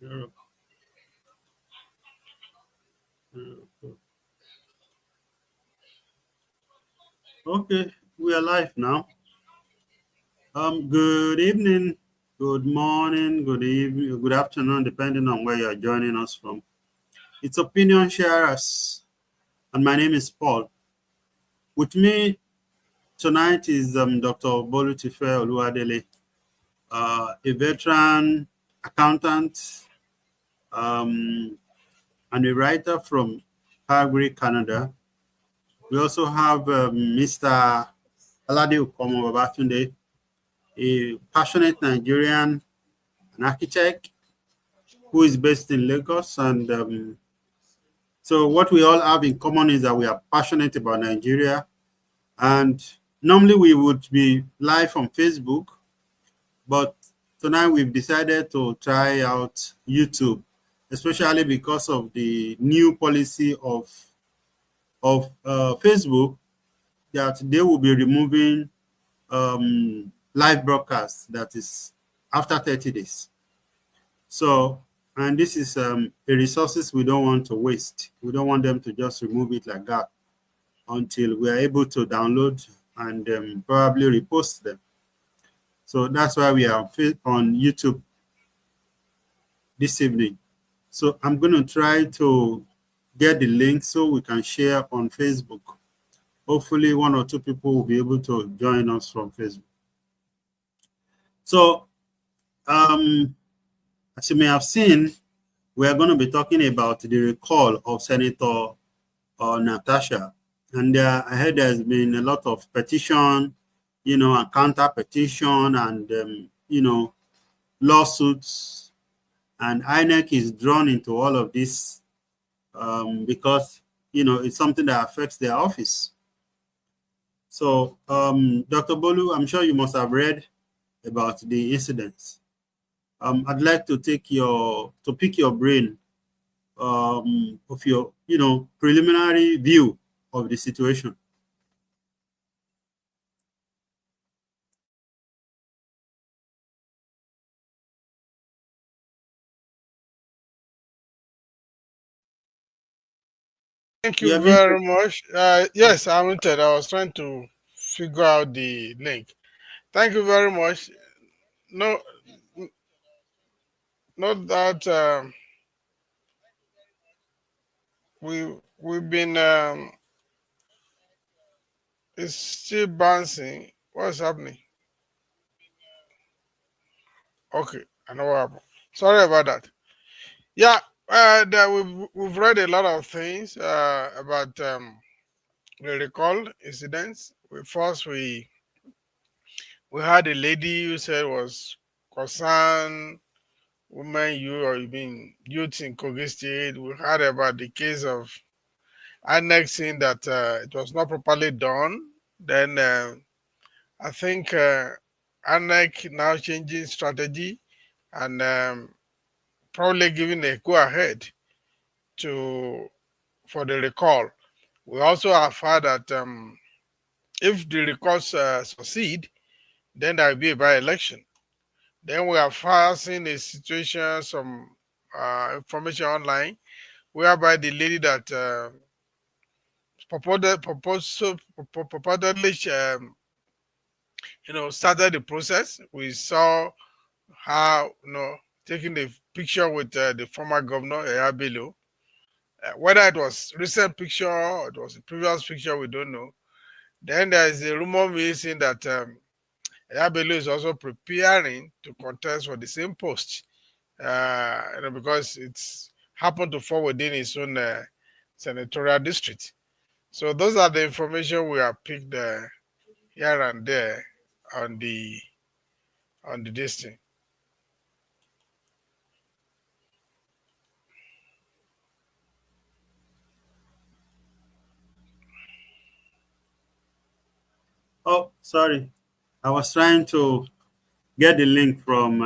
Europe. Europe. Okay, we are live now. Good evening, good morning, good evening, good afternoon, depending on where you are joining us from. It's Opinion Sharers, and my name is Paul. With me tonight is Dr. Bolutife Oluwadele, a veteran accountant um, and a writer from Calgary, Canada. We also have Mr. Alade Ukomo Babatunde, a passionate Nigerian, an architect who is based in Lagos. And so what we all have in common is that we are passionate about Nigeria. And normally we would be live on Facebook, but tonight we've decided to try out YouTube, especially because of the new policy of Facebook that they will be removing live broadcasts, that is after 30 days. So, and this is a resources we don't want to waste. We don't want them to just remove it like that until we are able to download and probably repost them. So that's why we are on YouTube this evening. So I'm going to try to get the link so we can share on Facebook. Hopefully one or two people will be able to join us from Facebook. So as you may have seen, we are going to be talking about the recall of Senator Natasha. And I heard there's been a lot of petition, and counter petition and, lawsuits. And INEC is drawn into all of this because, it's something that affects their office. So, Dr. Bolu, I'm sure you must have read about the incidents. I'd like to pick your brain of your, preliminary view of the situation. Thank you very much. Yes, I wanted. I was trying to figure out the link. Thank you very much. No, not that we've been. It's still bouncing. What's happening? Okay, I know what happened. Sorry about that. Yeah, we've read a lot of things about the recall incidents. We had a lady who said was concerned women youth in Kogi State. We heard about the case of annexing that it was not properly done. Then I think ANEC now changing strategy and probably giving a go ahead for the recall. We also have heard that if the recalls succeed, then there will be a by-election. Then we have seen a situation, some information online, whereby the lady that purportedly started the process. We saw how, taking the picture with the former governor, Bello. Whether it was recent picture or it was a previous picture, we don't know. Then there is a rumor saying that Bello is also preparing to contest for the same post, because it's happened to fall within his own senatorial district. So those are the information we have picked here and there on the district. Oh, sorry. I was trying to get the link from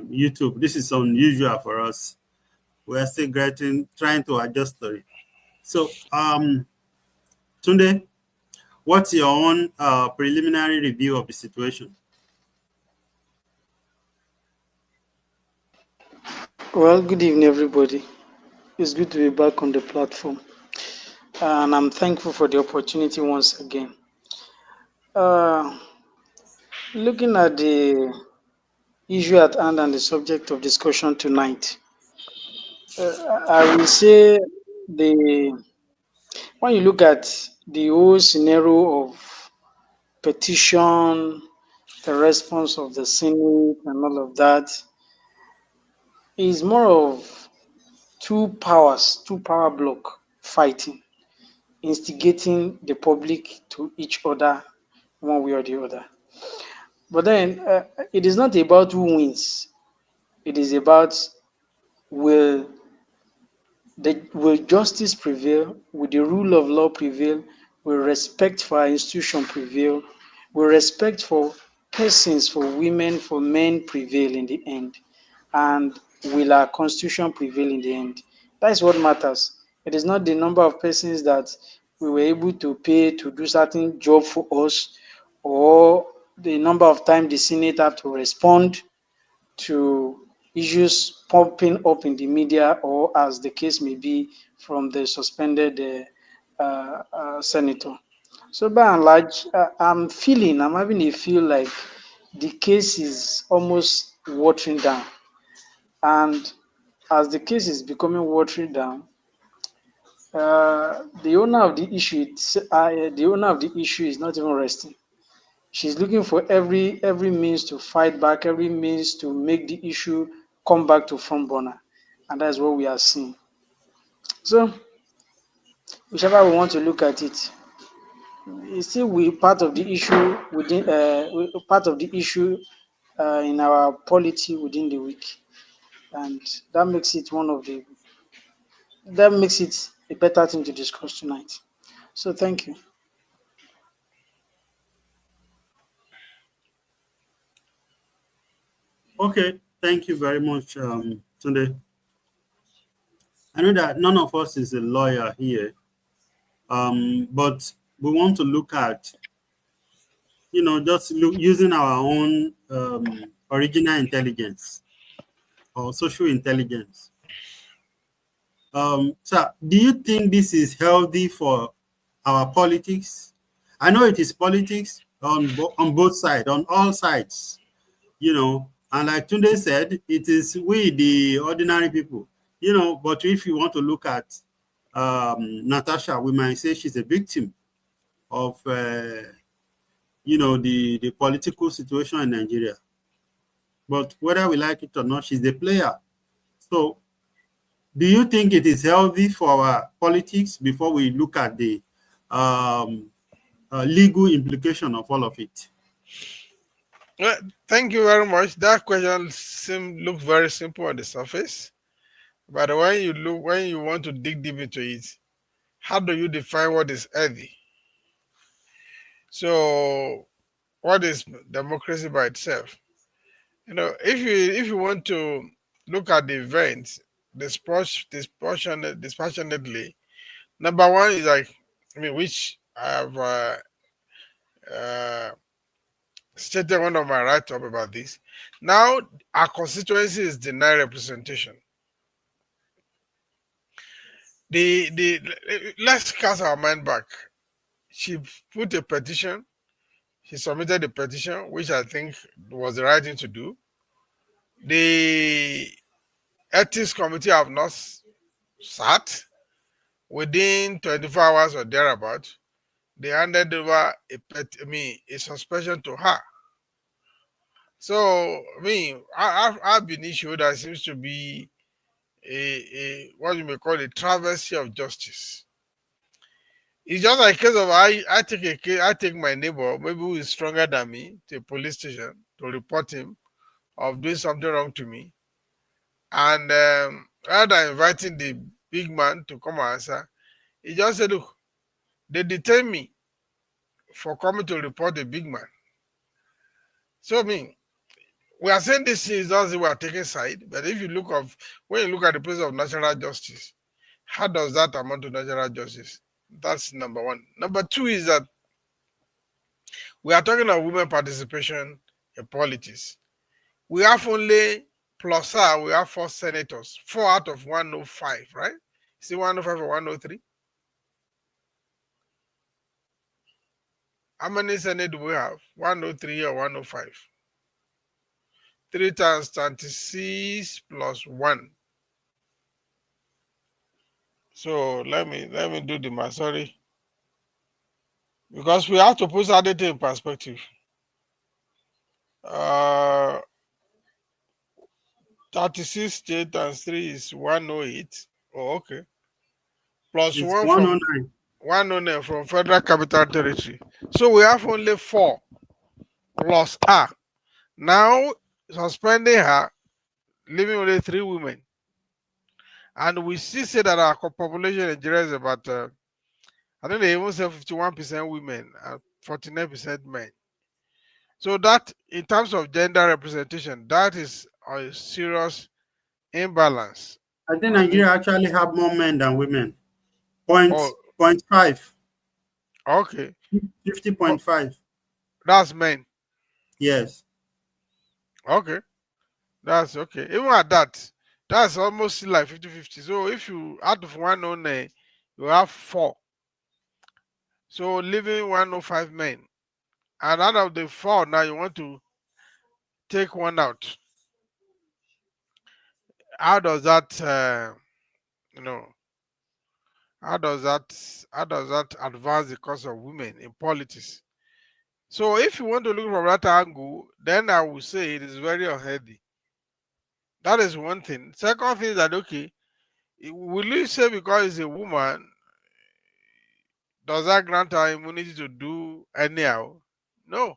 YouTube. This is unusual for us. We're still trying to adjust to it. So, Tunde, what's your own preliminary review of the situation? Well, good evening, everybody. It's good to be back on the platform, and I'm thankful for the opportunity once again. Uh, Looking at the issue at hand and the subject of discussion tonight, I will say the when you look at the whole scenario of petition, the response of the Senate, and all of that, is more of two power block fighting, instigating the public to each other one way or the other. But then it is not about who wins. It is about will will justice prevail? Will the rule of law prevail? Will respect for our institution prevail? Will respect for persons, for women, for men prevail in the end? And will our constitution prevail in the end? That is what matters. It is not the number of persons that we were able to pay to do certain job for us, or the number of times the Senate have to respond to issues popping up in the media, or as the case may be, from the suspended senator. So by and large, I'm having a feel like the case is almost watering down. And as the case is becoming watered down, the owner of the issue, the owner of the issue is not even resting. She's looking for every means to fight back, every means to make the issue come back to front burner, and that's what we are seeing. So, whichever we want to look at it, it's still we part of the issue within part of the issue in our polity within the week, and that makes it one of the that makes it a better thing to discuss tonight. So, thank you. Okay, thank you very much, Tunde. I know that none of us is a lawyer here, but we want to look at, just using our own original intelligence or social intelligence. So, do you think this is healthy for our politics? I know it is politics on both sides, on all sides, and like Tunde said, it is we, the ordinary people, but if you want to look at Natasha, we might say she's a victim of, the political situation in Nigeria. But whether we like it or not, she's the player. So, do you think it is healthy for our politics before we look at the um, legal implication of all of it? Well, thank you very much. That question looks very simple on the surface, but when you want to dig deep into it, how do you define what is healthy? So, what is democracy by itself? If you want to look at the events dispassionately, number one is like, which I have uh, stated one of my write-up about this. Now, our constituency is denied representation. The let's cast our mind back. She put a petition. She submitted a petition, which I think was the right thing to do. The ethics committee have not sat. Within 24 hours or thereabout, they handed over a suspension to her. So, I've been issued that seems to be a what you may call a travesty of justice. It's just like a case of I take my neighbor, maybe who is stronger than me, to a police station to report him of doing something wrong to me. And rather than inviting the big man to come and answer, he just said, look, they detained me for coming to report the big man. So we are saying this is not that we are taking side, but if you when you look at the place of natural justice, how does that amount to natural justice? That's number one. Number two is that we are talking about women participation in politics. We have only plus her, we have 4 senators. 4 out of 105, right? See 105 or 103? How many senate do we have? 103 or 105? 3 times 26 plus 1. So let me do the math, sorry. Because we have to put that data in perspective. 36 times 3 is 108. Oh, okay. Plus It's 1 from 109. 109 from Federal Capital Territory. So we have only 4 plus her. Now, suspending her, leaving only 3 women. And we still say that our population in Nigeria is about, I think they even say 51% women and 49% men. So that, in terms of gender representation, that is a serious imbalance. I think I mean, Nigeria actually have more men than women. oh, Point 5. okay. 50.5. That's men. Yes. Okay. That's okay. Even at that, that's almost still like 50-50. So if you out of 109, you have 4. So leaving 105 men. And out of the 4, now you want to take one out. How does that, you know, how does that advance the cause of women in politics? So if you want to look from that angle, then I would say it is very unhealthy. That is one thing. Second thing is that, okay, will you say because it's a woman, does that grant her immunity to do anyhow? No.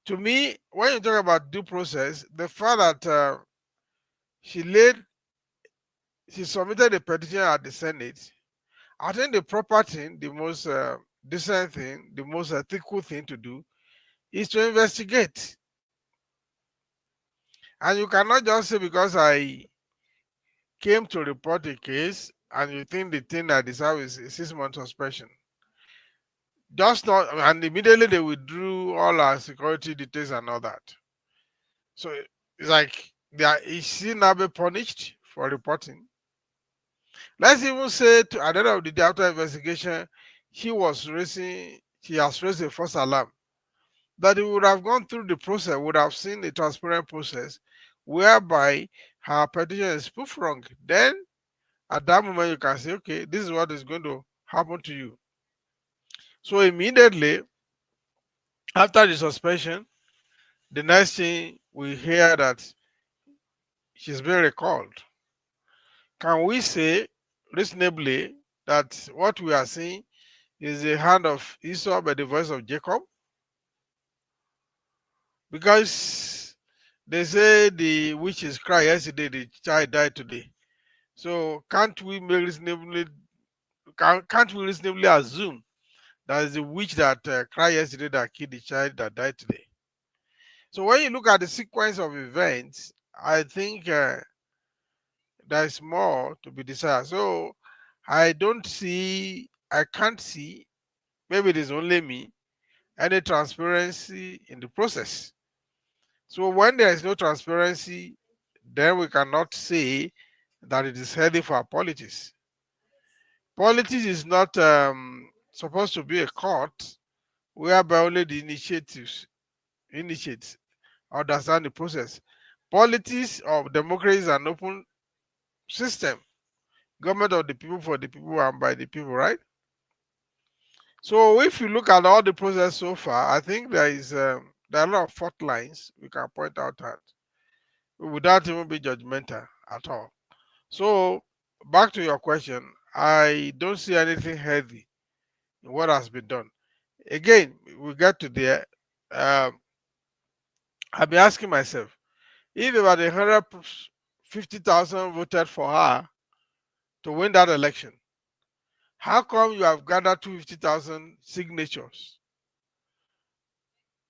To me, when you talk about due process, the fact that she submitted a petition at the Senate, I think the proper thing, the most decent thing, the most ethical thing to do is to investigate. And you cannot just say because I came to report a case and you think the thing that deserves is a 6-month suspension. Just not, and immediately they withdrew all our security details and all that. So it's like, is she now be punished for reporting? Let's even say at the end of the day, after investigation, she has raised a false alarm. That he would have gone through the process, would have seen a transparent process whereby her petition is proved wrong. Then at that moment you can say, okay, this is what is going to happen to you. So immediately after the suspension, the next thing we hear that she's been recalled. Can we say reasonably that what we are seeing is the hand of Esau by the voice of Jacob? Because they say the witches cried yesterday, the child died today. So can't we reasonably assume that is the witch that cried yesterday that killed the child that died today? So when you look at the sequence of events, I think there is more to be desired. So I can't see, maybe it is only me, any transparency in the process. So when there is no transparency, then we cannot say that it is healthy for our politics. Politics is not supposed to be a court whereby only the initiates understand the process. Politics of democracy is an open system. Government of the people, for the people, and by the people, right? So if you look at all the process so far, I think there are a lot of fault lines we can point out at without even being judgmental at all. So back to your question, I don't see anything healthy in what has been done. Again, we get to there. I've been asking myself, if about 150,000 voted for her to win that election, how come you have gathered 250,000 signatures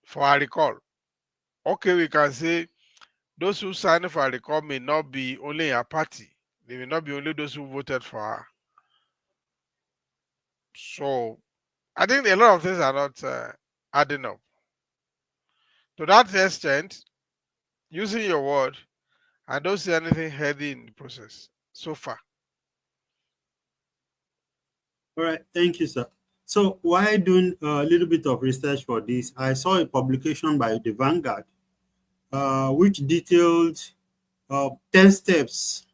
for a recall? Okay, we can say those who signed for a recall may not be only a party. They may not be only those who voted for her. So I think a lot of things are not adding up. To that extent, using your word, I don't see anything heady in the process so far. All right, thank you, sir. So while doing a little bit of research for this, I saw a publication by the Vanguard, which detailed 10 steps,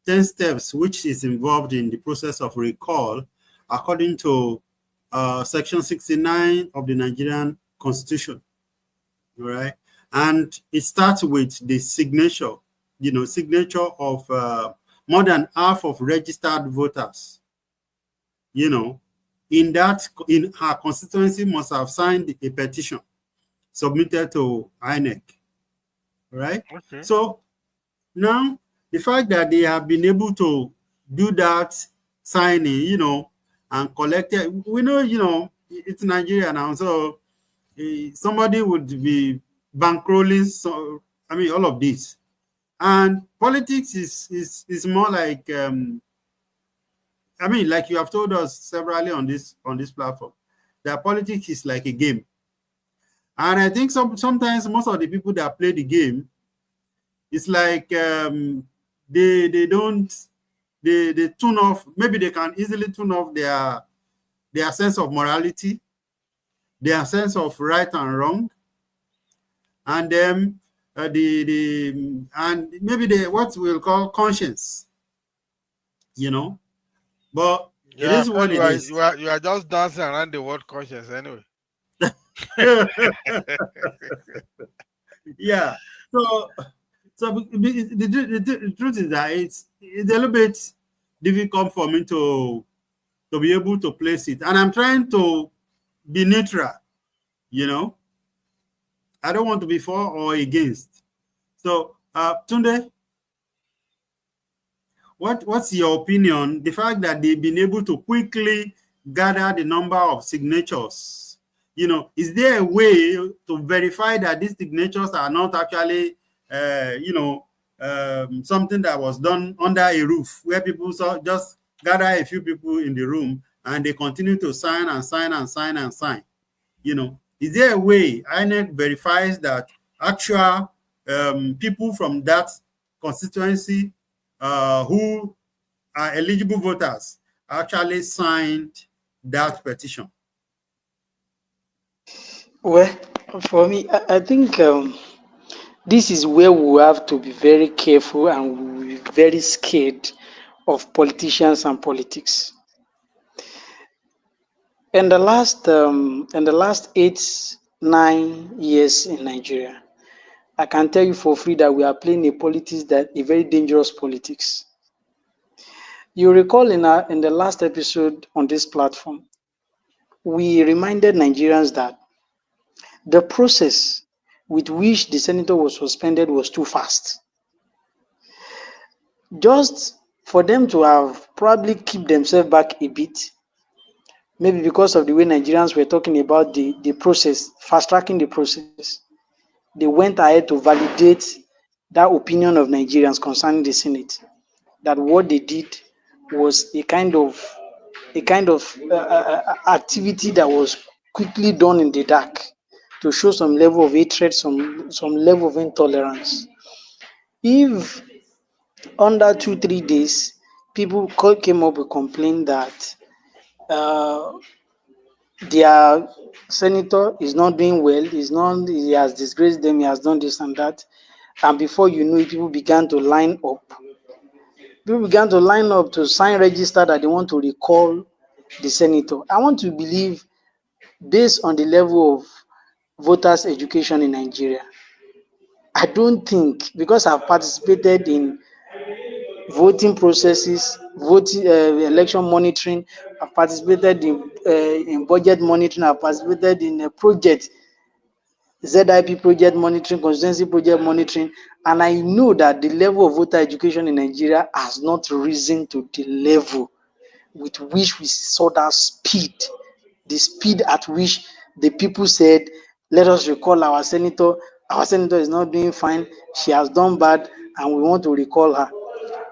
10 steps which is involved in the process of recall, according to Section 69 of the Nigerian Constitution. All right, and it starts with the signature, signature of more than half of registered voters. In her constituency must have signed a petition submitted to INEC. Right? Okay. So now the fact that they have been able to do that signing, and collect it, we know, it's Nigeria now. So somebody would be bankrolling, all of this. And politics is more like like you have told us severally on this platform, that politics is like a game. And I think sometimes most of the people that play the game, it's like they tune off. Maybe they can easily tune off their sense of morality, their sense of right and wrong, and then and maybe what we'll call conscience. But it is what it is. You are just dancing around the word conscience anyway. Yeah. So the truth is that it's a little bit difficult for me to be able to place it, and I'm trying to be neutral. I don't want to be for or against. So, Tunde, what's your opinion? The fact that they've been able to quickly gather the number of signatures, is there a way to verify that these signatures are not actually, something that was done under a roof where people just gather a few people in the room and they continue to sign and sign and sign and sign? Is there a way INEC verifies that actual people from that constituency who are eligible voters actually signed that petition? Well, for me, I think this is where we have to be very careful and we will be very scared of politicians and politics. In the last 8-9 years in Nigeria, I can tell you for free that we are playing a very dangerous politics. You recall in the last episode on this platform, we reminded Nigerians that the process with which the senator was suspended was too fast. Just for them to have probably keep themselves back a bit, maybe because of the way Nigerians were talking about the process, fast-tracking the process, they went ahead to validate that opinion of Nigerians concerning the Senate, that what they did was a kind of activity that was quickly done in the dark to show some level of hatred, some level of intolerance. If under 2-3 days, people came up with complaint that their senator is not doing well, he has disgraced them, he has done this and that, and before you know it, people began to line up. People began to line up to sign register that they want to recall the senator. I want to believe, based on the level of voters' education in Nigeria, I don't think, because I've participated in voting processes, election monitoring, I've participated in budget monitoring, I've participated in a project, ZIP project monitoring, constituency project monitoring, and I know that the level of voter education in Nigeria has not risen to the level with which we saw that speed, the speed at which the people said, let us recall our senator is not doing fine, she has done bad, and we want to recall her.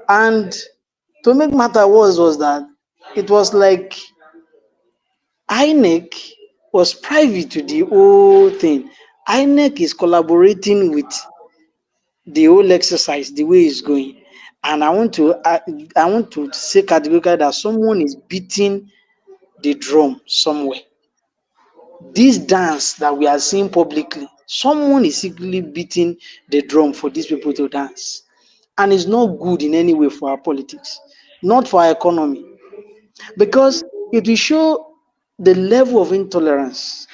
And to make matter worse was that it was like INEC was privy to the whole thing. INEC is collaborating with the whole exercise the way it's going, and I want to say categorically that someone is beating the drum somewhere. This dance that we are seeing publicly, someone is secretly beating the drum for these people to dance, and it's not good in any way for our politics, not for our economy, because it will show the level of intolerance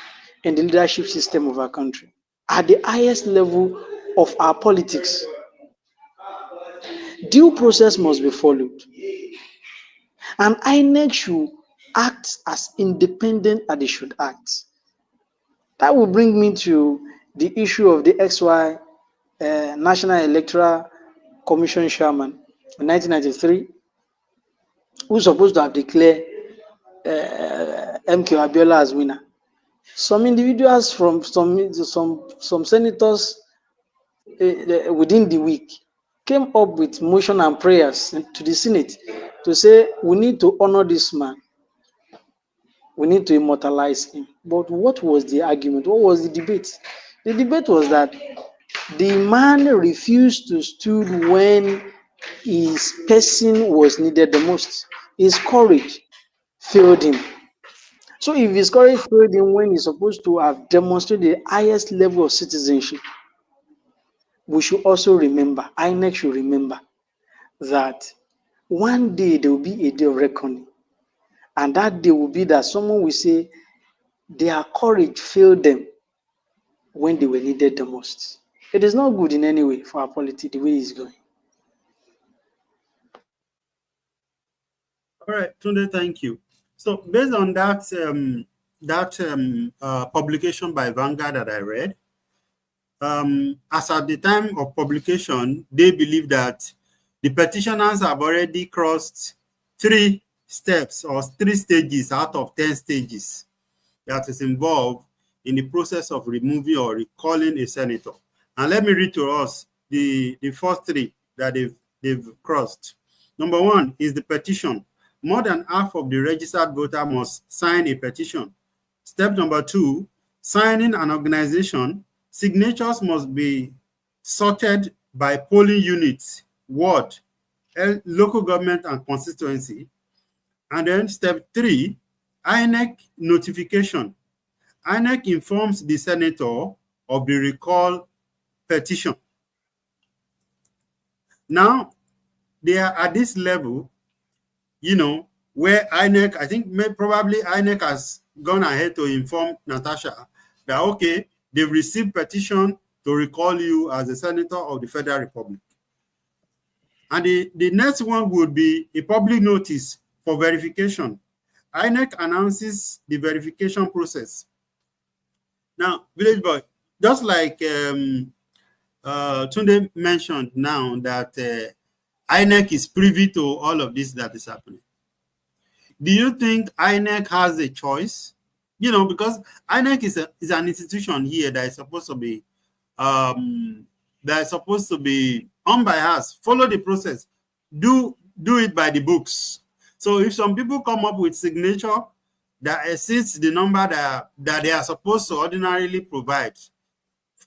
in the leadership system of our country at the highest level of our politics. Due process must be followed, and INEC should act as independent as they should act. That will bring me to the issue of the XY National Electoral Commission chairman in 1993, who's supposed to have declared MK Abiola as winner. Some individuals from some senators within the week came up with motion and prayers to the Senate to say we need to honor this man, we need to immortalize him. But what was the argument? What was the debate? The debate was that the man refused to stood when his person was needed the most. His courage failed him. So if his courage failed him when he's supposed to have demonstrated the highest level of citizenship, we should also remember, INEC should remember that one day there will be a day of reckoning. And that day will be that someone will say their courage failed them when they were needed the most. It is not good in any way for our polity the way it's going. All right, Tunde, thank you. So based on that publication by Vanguard that I read, as at the time of publication, they believe that the petitioners have already crossed 3 steps or 3 stages out of 10 stages that is involved in the process of removing or recalling a senator. And let me read to us the first 3 that they've crossed. Number 1 is the petition. More than half of the registered voter must sign a petition. Step number 2, signing an organization. Signatures must be sorted by polling units, ward, local government, and constituency. And then step 3, INEC notification. INEC informs the senator of the recall petition. Now, they are at this level, where INEC, I think probably INEC has gone ahead to inform Natasha that, okay, they've received petition to recall you as a senator of the Federal Republic. And the next one would be a public notice for verification. INEC announces the verification process. Now, Village Boy, just like Tunde mentioned now that INEC is privy to all of this that is happening. Do you think INEC has a choice? Because INEC is an institution here that is supposed to be unbiased, follow the process, do it by the books. So if some people come up with signature that exceeds the number that they are supposed to ordinarily provide,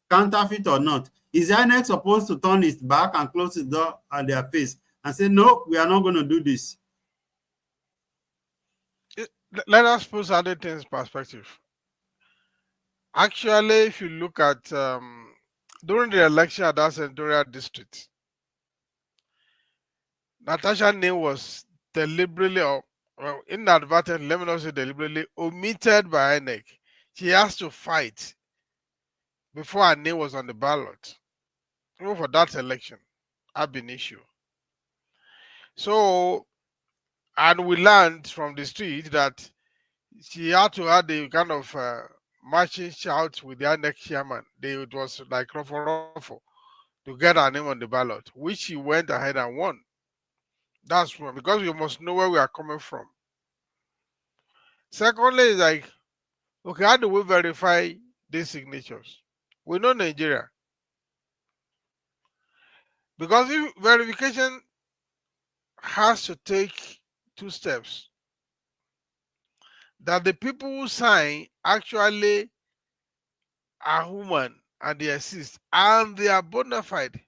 counterfeit or not, is INEC supposed to turn its back and close its door at their face and say, no, we are not going to do this? Let us put certain things in perspective. Actually, if you look at during the election at that senatorial district, Natasha's name was deliberately, or inadvertently, let me not say deliberately, omitted by INEC. She has to fight before her name was on the ballot. Even for that election, ab initio. So, and we learned from the street that she had to have the kind of marching shout with the INEC chairman. It was like ruffle to get her name on the ballot, which she went ahead and won. That's one, because we must know where we are coming from. Secondly, is like, okay, how do we verify these signatures? We know Nigeria. Because if verification has to take 2 steps, that the people who sign actually are human and they exist and they are bona fide.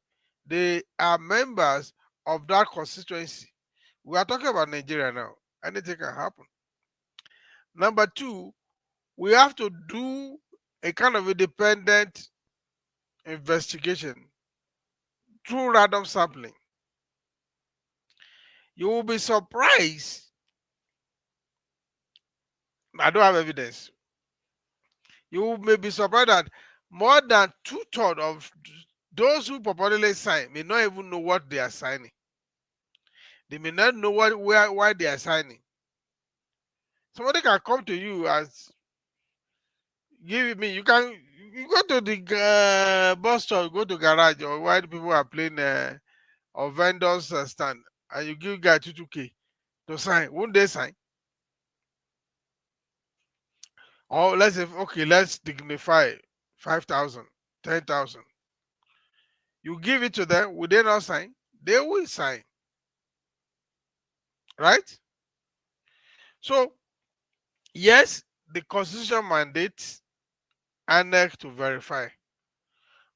they are members of that constituency. We are talking about Nigeria now. Anything can happen. Number two, we have to do a kind of independent investigation through random sampling. You will be surprised. I don't have evidence. You may be surprised that more than 2/3 of those who purportedly sign may not even know what they are signing. They may not know why they are signing. Somebody can come to you as give me. You go to the bus stop, go to garage, or where people are playing or vendors stand, and you give guy 2k to sign. Won't they sign? Or let's say, okay, let's dignify 5,000, 10,000. You give it to them, will they not sign? They will sign. Right? So, yes, the constitution mandates INEC to verify.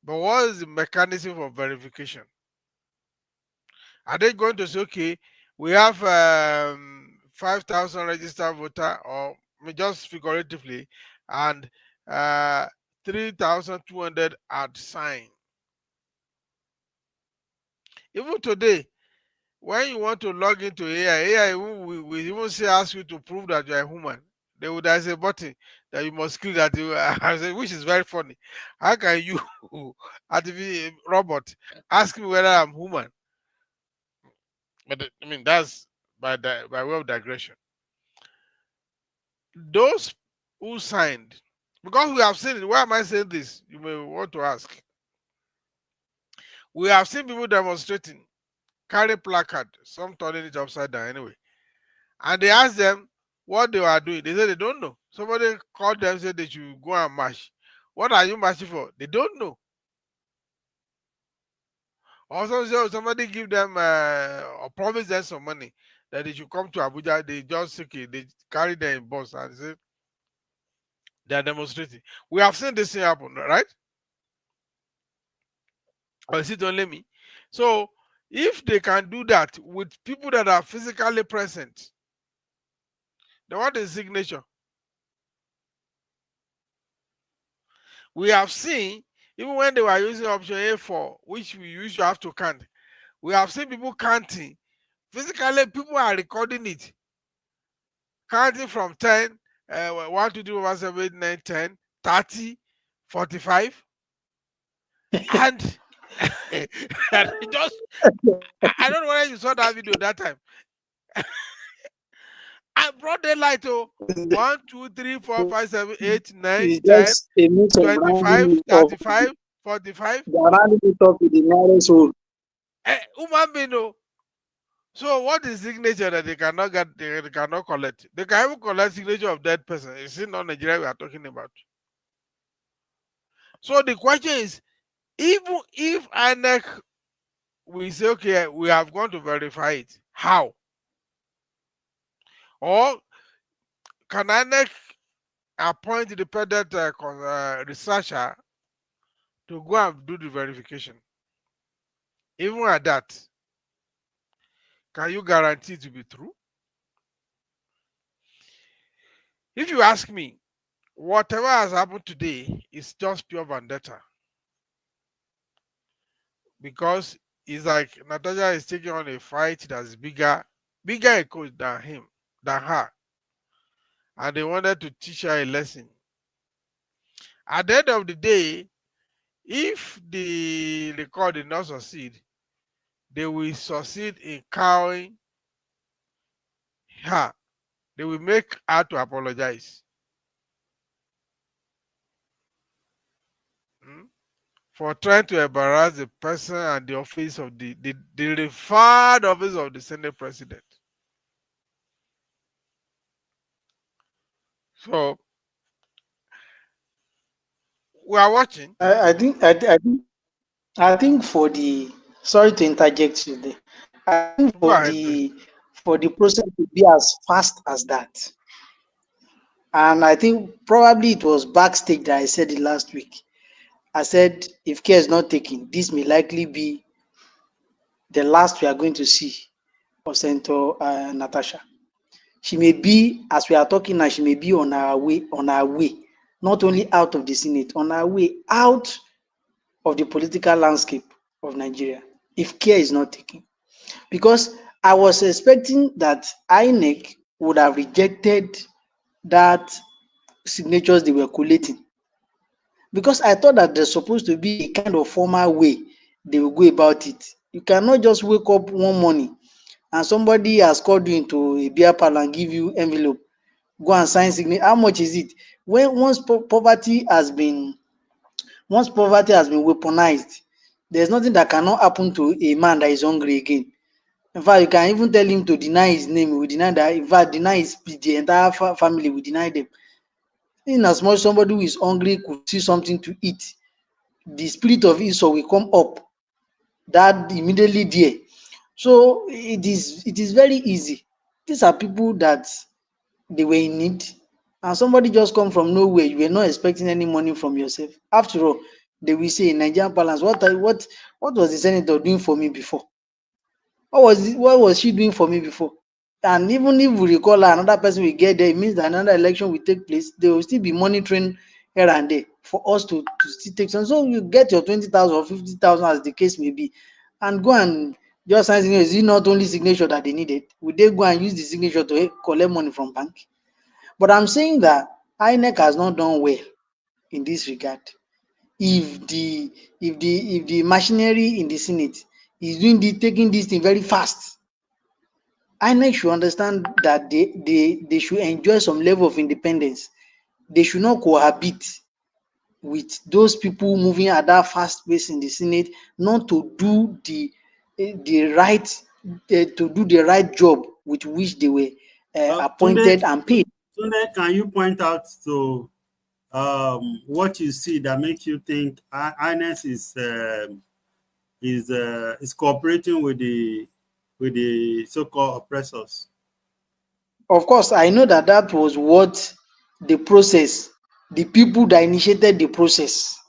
But what is the mechanism for verification? Are they going to say, okay, we have 5,000 registered voter, or just figuratively, and 3,200 had signed? Even today, when you want to log into AI will even say ask you to prove that you are a human. They would have a button that you must click that you, which is very funny. How can you, artificial robot, ask me whether I'm human? But I mean that's by way of digression. Those who signed, because we have seen it. Why am I saying this? You may want to ask. We have seen people demonstrating, carry placard, some turning it upside down anyway. And they asked them what they were doing. They said they don't know. Somebody called them, said they should go and march. What are you marching for? They don't know. Also, somebody give them or promise them some money that they should come to Abuja. They just okay, they carry them in bus and say they are demonstrating. We have seen this thing happen, right? Or is it only me? So if they can do that with people that are physically present, then what is signature? We have seen, even when they were using option A4, which we used to have to count, we have seen people counting. Physically, people are recording it. Counting from 10, 1, 2, 3, 4, 5, 7, 8, 9, 10, 30, 45. And and it just, I don't know whether you saw that video that time. I brought the light to 1, 2, 3, 4, 5, 7, 8, 9, It's 10, just a mix of 25, rounding it up. 35, 45. They are rounding it up with the nearest whole. Human being, no. So what is signature that they cannot get? They cannot collect. They can even collect signature of dead person. Is it not Nigeria we are talking about? So the question is, even if INEC we say okay, we have gone to verify it, how? Or can INEC appoint independent researcher to go and do the verification? Even at that, can you guarantee it to be true? If you ask me, whatever has happened today is just pure vendetta. Because it's like Natasha is taking on a fight that's bigger a coach than her. And they wanted to teach her a lesson. At the end of the day, if the record did not succeed, they will succeed in cowing her. They will make her to apologize. For trying to embarrass the person and the office of the referred office of the Senate President. So we are watching. I think for the, sorry to interject you there. I think Go ahead, please. for the process to be as fast as that. And I think probably it was backstage that I said it last week. I said if care is not taken, this may likely be the last we are going to see of Senator Natasha. She may be, as we are talking now, she may be on her way, not only out of the Senate, on her way out of the political landscape of Nigeria, if care is not taken. Because I was expecting that INEC would have rejected that signatures they were collating. Because I thought that there's supposed to be a kind of formal way they will go about it. You cannot just wake up one morning and somebody has called you into a beer parlor and give you envelope, go and sign signature. How much is it? When once poverty has been weaponized, there's nothing that cannot happen to a man that is hungry again. In fact, you can even tell him to deny his name. He will deny that. In fact, deny his the entire family will deny them. In as much somebody who is hungry could see something to eat, the spirit of Esau will come up that immediately there. So it is very easy. These are people that they were in need, and somebody just come from nowhere. You were not expecting any money from yourself. After all, they will say in Nigerian balance, what was the senator doing for me before? What was she doing for me before? And even if we recall her, another person will get there, it means that another election will take place. They will still be monitoring here and there for us to still take some. So you get your 20,000 or 50,000 as the case may be, and go and just sign signature. Is it not only signature that they needed? Would they go and use the signature to collect money from bank? But I'm saying that INEC has not done well in this regard. If the machinery in the Senate is taking this thing very fast, INEC should understand that they should enjoy some level of independence. They should not cohabit with those people moving at that fast pace in the Senate, not to do the right job with which they were Tunde, appointed and paid. Tunde, can you point out to what you see that makes you think INES is cooperating with the so-called oppressors? Of course, I know that was what the process, the people that initiated the process,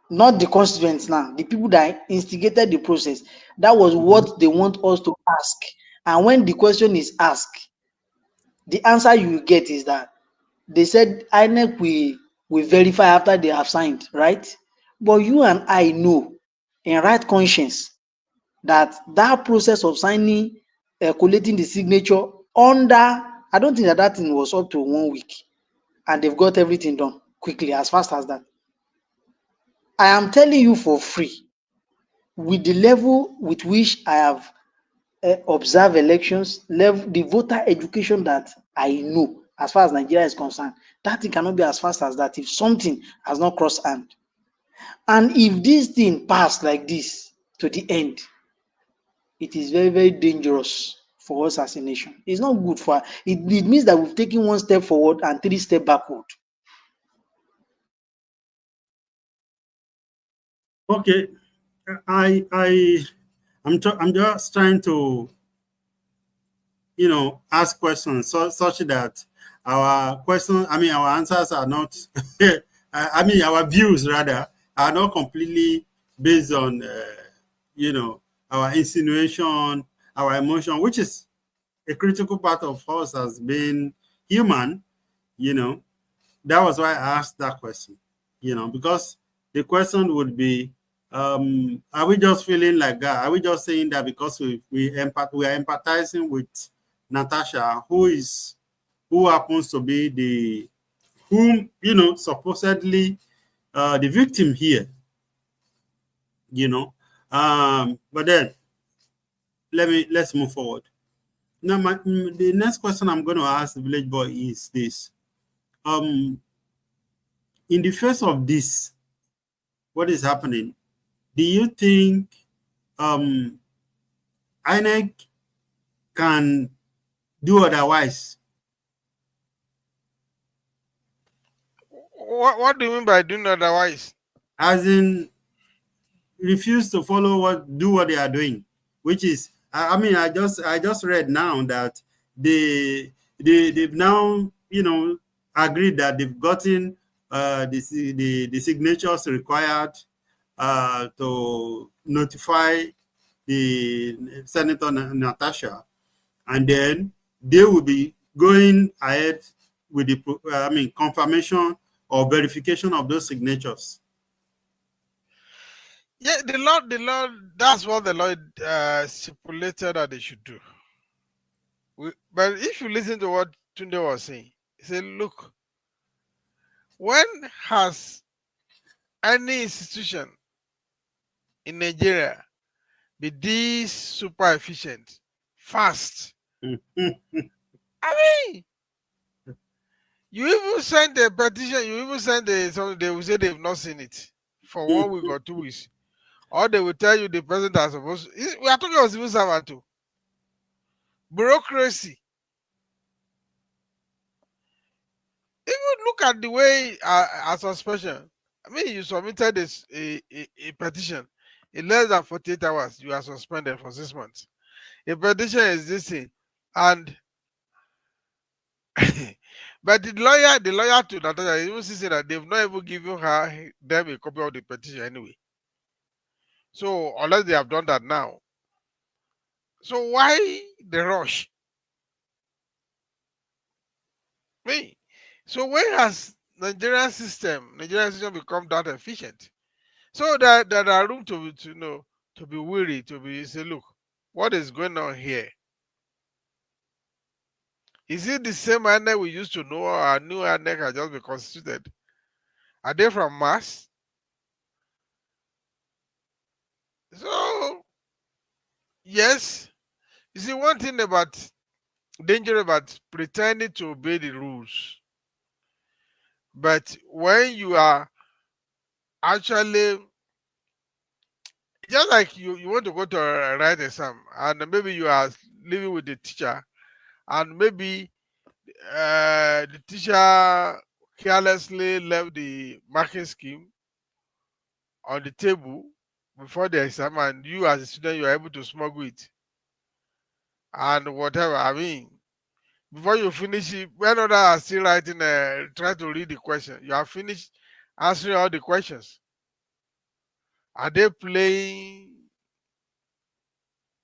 not the constituents now, the people that instigated the process, that was what they want us to ask. And when the question is asked, the answer you get is that they said INEC will verify after they have signed, right? But you and I know in right conscience that process of signing, collating the signature under, I don't think that thing was up to 1 week, and they've got everything done quickly, as fast as that. I am telling you for free, with the level with which I have observed elections, the voter education that I know as far as Nigeria is concerned, that thing cannot be as fast as that if something has not crossed hand. And if this thing pass like this to the end, it is very, very dangerous for us as a nation. It's not good for it. It means that we've taken 1 step forward and 3 steps backward. Okay, I'm just trying to ask questions such that our answers are not our views rather are not completely based on our insinuation, our emotion, which is a critical part of us as being human. That was why I asked that question, because the question would be, are we just feeling like that? Are we just saying that because we are empathizing with Natasha, who happens to be supposedly the victim here, but then let's move forward. Now, the next question I'm going to ask the village boy is this: in the face of this, what is happening? Do you think INEC can do otherwise? What do you mean by doing otherwise? As in, refuse to do what they are doing, which is, I just read now that they've now agreed that they've gotten the signatures required to notify the Senator Natasha, and then they will be going ahead with the confirmation or verification of those signatures. Yeah, the law, that's what the law stipulated that they should do. But if you listen to what Tunde was saying, he said, look, when has any institution in Nigeria be this super efficient, fast? I mean, you even send a petition, you even send something, they will say they've not seen it for 1 week or 2 weeks. Or they will tell you the president is supposed to. We are talking about civil servant too. Bureaucracy. Even look at the way a suspension. I mean, you submitted this a petition in less than 48 hours, you are suspended for 6 months. A petition is this thing, and but the lawyer to Natasha even said that they've not even given them a copy of the petition anyway. So unless they have done that now, so why the rush? Me. So when has Nigerian system become that efficient? So that there are room to be weary, to be say, look, what is going on here? Is it the same INEC we used to know, or our new INEC has just been constituted? Are they from Mars? So yes, you see, one thing about danger about pretending to obey the rules, but when you are actually just like you want to go to write exam, and maybe you are living with the teacher, and maybe the teacher carelessly left the marking scheme on the table before the exam, and you as a student, you are able to smuggle it and whatever. I mean, before you finish it, when others are still writing, try to read the question, you have finished answering all the questions. Are they playing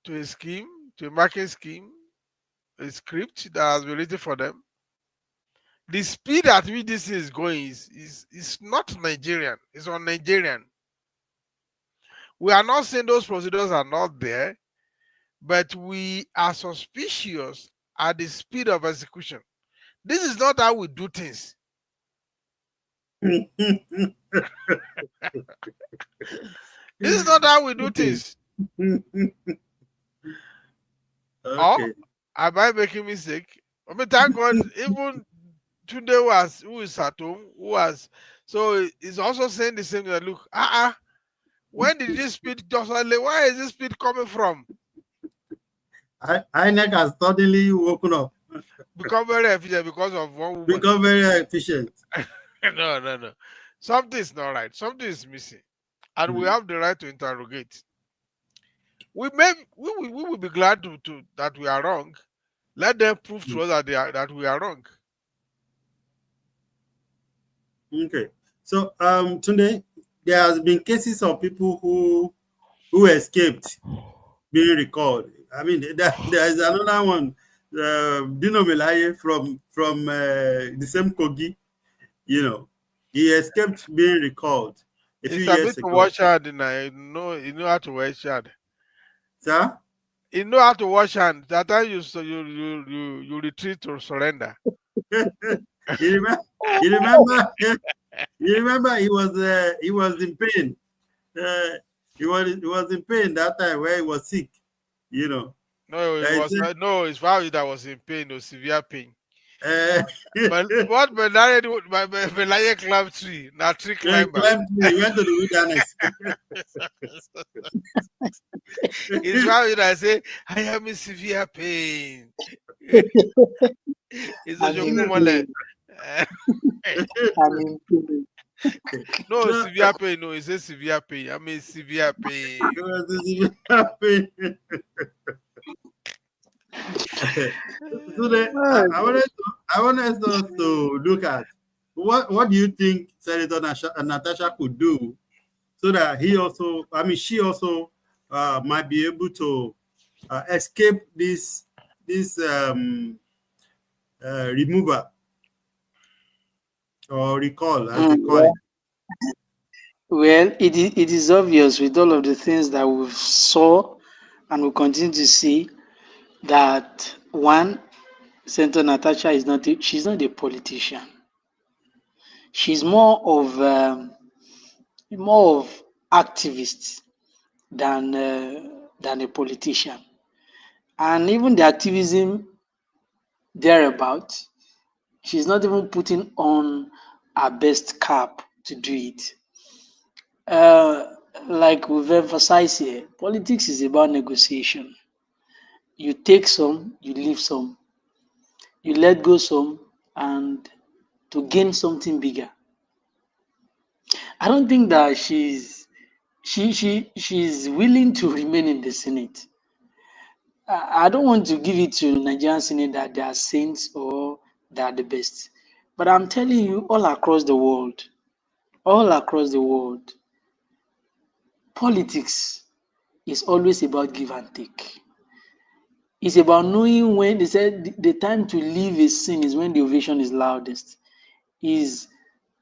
to a scheme, to a marking scheme, a script that has been written for them? The speed at which this is going is not Nigerian, it's on Nigerian. We are not saying those procedures are not there, but we are suspicious at the speed of execution. This is not how we do things. This is not how we do things. Okay. Or am I making mistake? I mean, thank God, even today who is at home, so he's also saying the same thing. Look, when did this speed just suddenly? Where is this speed coming from? INEC has suddenly woken up. Become very efficient because of one woman. Become very efficient. No. Something is not right. Something is missing, and we have the right to interrogate. We will be glad to that we are wrong. Let them prove to us that we are wrong. Okay. So today there has been cases of people who escaped being recalled. I mean, there is another one, Dino Melaye from the same Kogi. You know, he escaped being recalled a few years ago. To wash hand, you know how to wash hand. Sir? You know how to wash hand. That time you retreat to surrender. You remember he was in pain. He was in pain that time where he was sick. You know. No, it's Vavi that was in pain, or severe pain. But what Melaye climbed tree, not tree climber. He went to the wilderness. It's Vavi that say, I am in severe pain. It's a joke. No, severe pain. No, it's a severe pain. I mean, severe pain. Today, I want us to look at what do you think Senator Natasha could do so that she also might be able to escape this removal or recall, as they call Well, it. it is obvious with all of the things that we saw and we continue to see that one, Senator Natasha is not she's not a politician. She's more of activist than a politician. And even the activism thereabout, she's not even putting on her best cap to do it. Uh, like we've emphasized here, politics is about negotiation. You take some, you leave some, you let go some, and to gain something bigger. I don't think that she's willing to remain in the Senate. I don't want to give it to Nigerian Senate that they are saints or they are the best. But I'm telling you, all across the world, politics is always about give and take. It's about knowing when they said the time to leave a scene is when the ovation is loudest. Is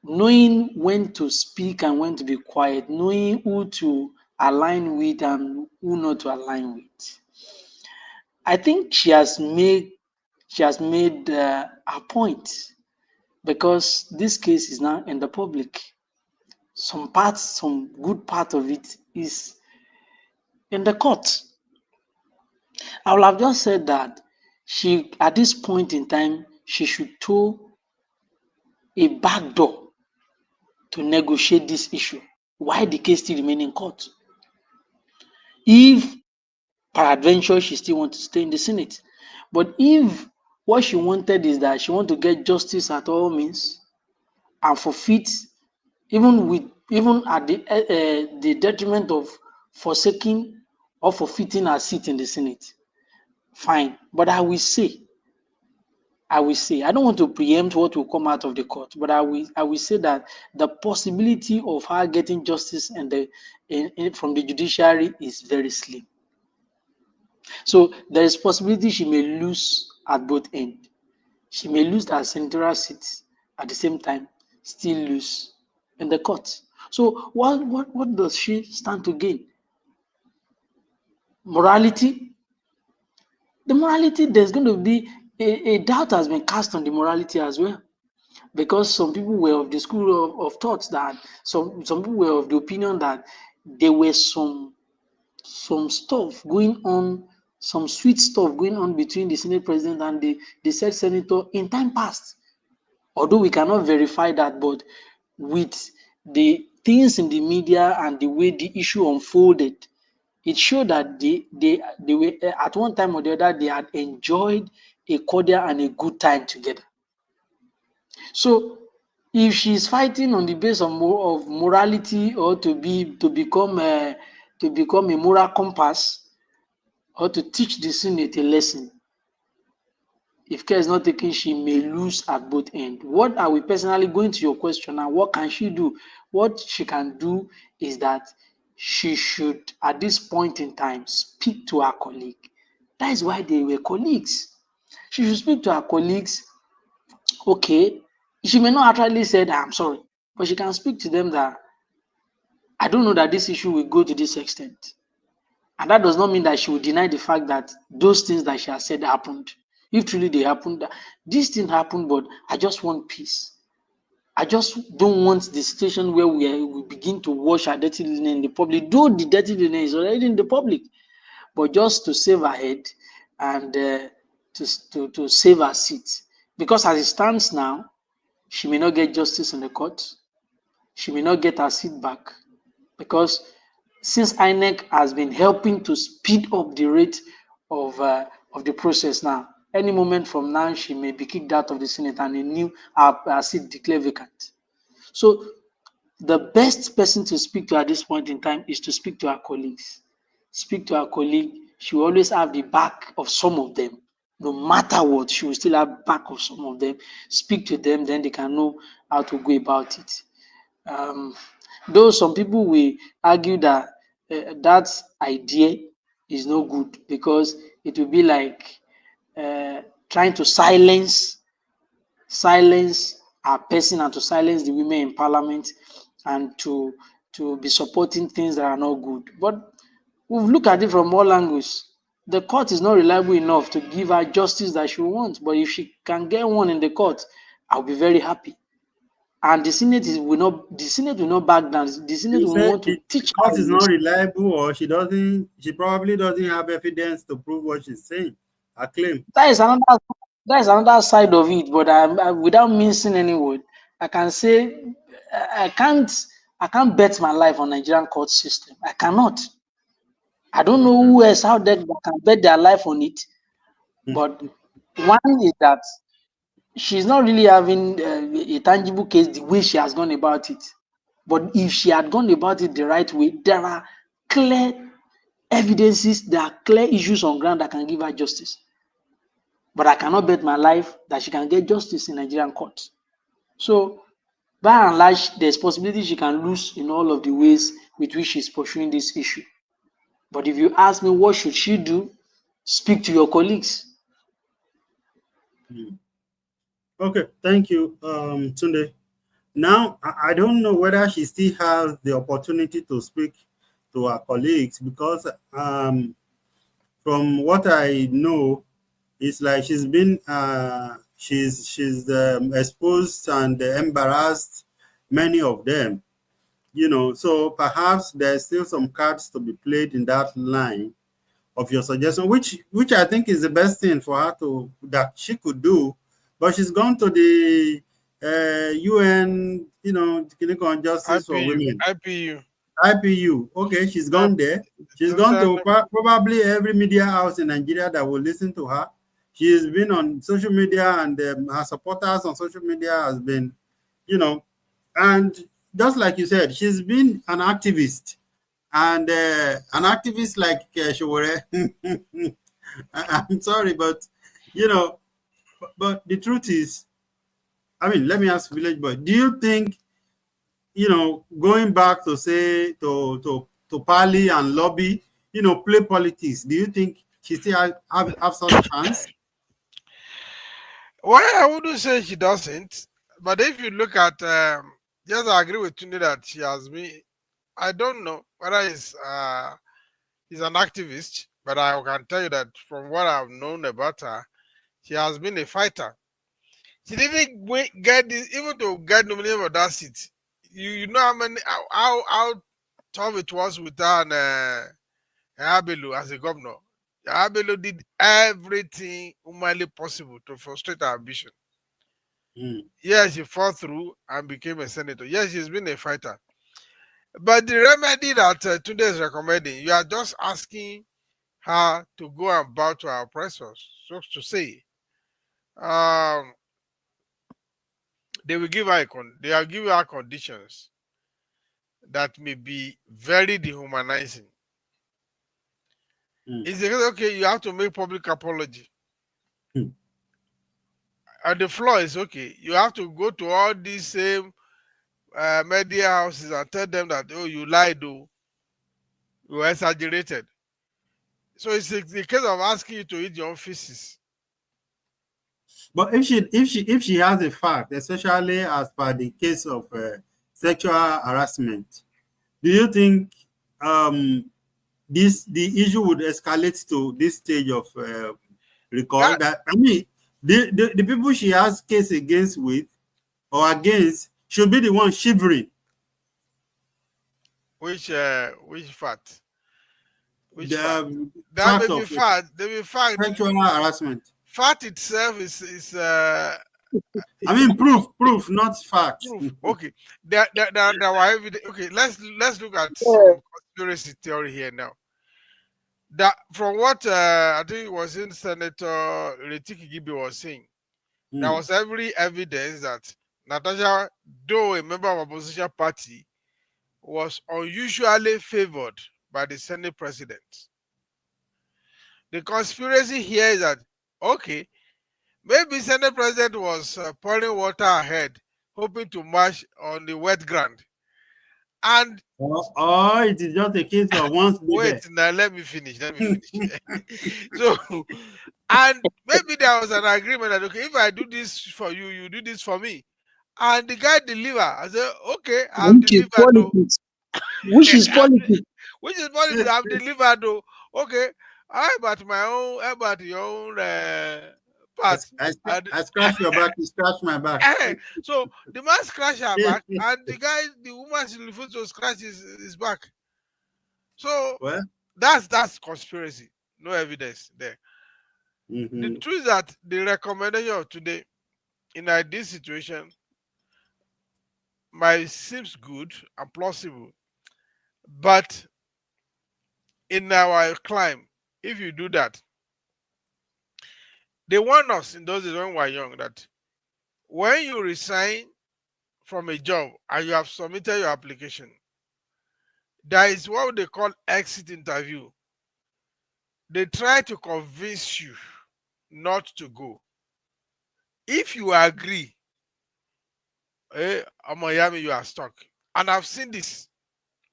knowing when to speak and when to be quiet, knowing who to align with and who not to align with. I think she has made her point because this case is now in the public. Some good part of it is in the court. I will have just said that at this point in time, she should throw a back door to negotiate this issue. Why the case still remain in court? If peradventure she still want to stay in the Senate. But if what she wanted is that she want to get justice at all means and forfeit, even at the detriment of forsaking or forfeiting her seat in the Senate, fine. But I will say, I don't want to preempt what will come out of the court, but I will say that the possibility of her getting justice from the judiciary is very slim. So there is possibility she may lose at both ends. She may lose her senatorial seat at the same time, still lose in the court. So what does she stand to gain? Morality? The morality, there's going to be a doubt has been cast on the morality as well. Because some people were of the school of thoughts that some people were of the opinion that there were some stuff going on, some sweet stuff going on between the Senate president and the said senator in time past. Although we cannot verify that, but with the things in the media and the way the issue unfolded, it showed that they were at one time or the other they had enjoyed a cordial and a good time together. So if she's fighting on the base of morality or to become a moral compass or to teach the Senate a lesson, if care is not taken, she may lose at both ends. What are we personally going to your question now? What can she do? What she can do is that she should, at this point in time, speak to her colleague. That is why they were colleagues. She should speak to her colleagues. Okay, she may not actually say that I'm sorry, but she can speak to them that I don't know that this issue will go to this extent. And that does not mean that she will deny the fact that those things that she has said happened. If truly they happened, this thing happened, but I just want peace. I just don't want the situation where we begin to wash our dirty linen in the public, though the dirty linen is already in the public, but just to save her head and to save her seat. Because as it stands now, she may not get justice in the court. She may not get her seat back because since INEC has been helping to speed up the rate of the process now, any moment from now, she may be kicked out of the Senate and a new seat declared vacant. So the best person to speak to at this point in time is to speak to her colleagues. Speak to her colleague. She will always have the back of some of them. No matter what, she will still have back of some of them. Speak to them, then they can know how to go about it. Though some people will argue that that idea is no good, because it will be like trying to silence our person and to silence the women in parliament, and to be supporting things that are not good. But we've looked at it from all angles. The court is not reliable enough to give her justice that she wants. But if she can get one in the court, I'll be very happy. And the Senate will not back down. The Senate You will said want to the teach court her a is not lesson. reliable, or she probably doesn't have evidence to prove what she's saying. Her claim. That is another side of it. But without mincing any word, I can say I can't bet my life on Nigerian court system. I cannot. I don't know Okay. who else out there that can bet their life on it. But one is that she's not really having a tangible case the way she has gone about it. But if she had gone about it the right way, there are clear evidences, there are clear issues on ground that can give her justice. But I cannot bet my life that she can get justice in Nigerian court. So, by and large, there's possibility she can lose in all of the ways with which she's pursuing this issue. But if you ask me what should she do, speak to your colleagues. Okay, thank you, Tunde. Now, I don't know whether she still has the opportunity to speak to her colleagues, because from what I know, it's like she's exposed and embarrassed many of them. So perhaps there's still some cards to be played in that line of your suggestion, which I think is the best thing for her that she could do. But she's gone to the UN, Clinic on Justice for IPU, Women, IPU. IPU. Okay, she's gone there. She's gone to probably every media house in Nigeria that will listen to her. She has been on social media, and her supporters on social media has been, and just like you said, she's been an activist. And an activist like Showore, I'm sorry, but but the truth is, let me ask Village Boy, do you think, going back to say to parley and lobby, play politics, do you think she still have such chance? Well, I wouldn't say she doesn't, but if you look at, yes, I agree with Tunde that she has been. I don't know whether he's an activist, but I can tell you that from what I've known about her, she has been a fighter. She didn't get this, even to get nominated for that seat. You know how tough it was with her and Abelu as a governor. Abelu did everything humanly possible to frustrate her ambition. Yes, she fought through and became a senator. Yes, she's been a fighter. But the remedy that Tunde is recommending, you are just asking her to go and bow to our oppressors, so to say. They will give her they are giving her conditions that may be very dehumanizing. It's okay, you have to make public apology. And the floor is okay. You have to go to all these same media houses and tell them that, oh, you lied, though. You exaggerated. So it's the case of asking you to eat your own feces. But if she has a fact, especially as per the case of sexual harassment, do you think the issue would escalate to this stage of recall? The people she has case against with or against should be the one shivering. Which fact? Which the fact? That fact may be of fact. There may be fact. sexual harassment. Fact itself is proof, not fact. proof. Okay. There were evidence. Okay, let's look at some conspiracy theory here now. That from what I think it was in Senator Retiki Gibi was saying, there was every evidence that Natasha, though a member of opposition party, was unusually favored by the Senate president. The conspiracy here is that, okay, maybe Senate president was pouring water ahead, hoping to march on the wet ground. And or it is just a case of once wait, now let me finish. So, and maybe there was an agreement that, okay, if I do this for you, you do this for me. And the guy deliver. I said, okay, I've Which is delivered though. politics. Which is politics. Which is politics. I've delivered though. Okay, I about my own, about your own part. I scratch your back, you scratch my back. So the man scratch her back, and the woman she refused to scratch his back. So Well, that's conspiracy. No evidence there. The mm-hmm. truth is that the recommendation of today in this situation might seems good and plausible, but in our climb, if you do that, they warned us in those days when we were young that when you resign from a job and you have submitted your application, there is what they call exit interview. They try to convince you not to go. If you agree, Miami, you are stuck. And I've seen this.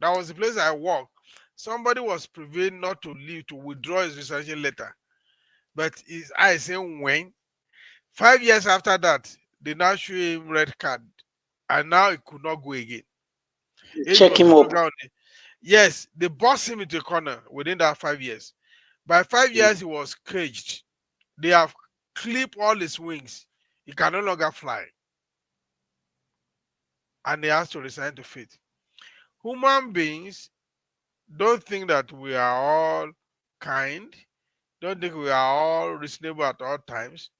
That was the place I worked. Somebody was prevailed not to leave, to withdraw his resignation letter. But his eyes saying when. 5 years after that, they now show him red card. And now he could not go again. Check him up. Yes, they boxed him into a corner within that 5 years. By 5 years, he was caged. They have clipped all his wings. He can no longer fly. And he has to resign to fate. Human beings don't think that we are all kind. Don't think we are all reasonable at all times.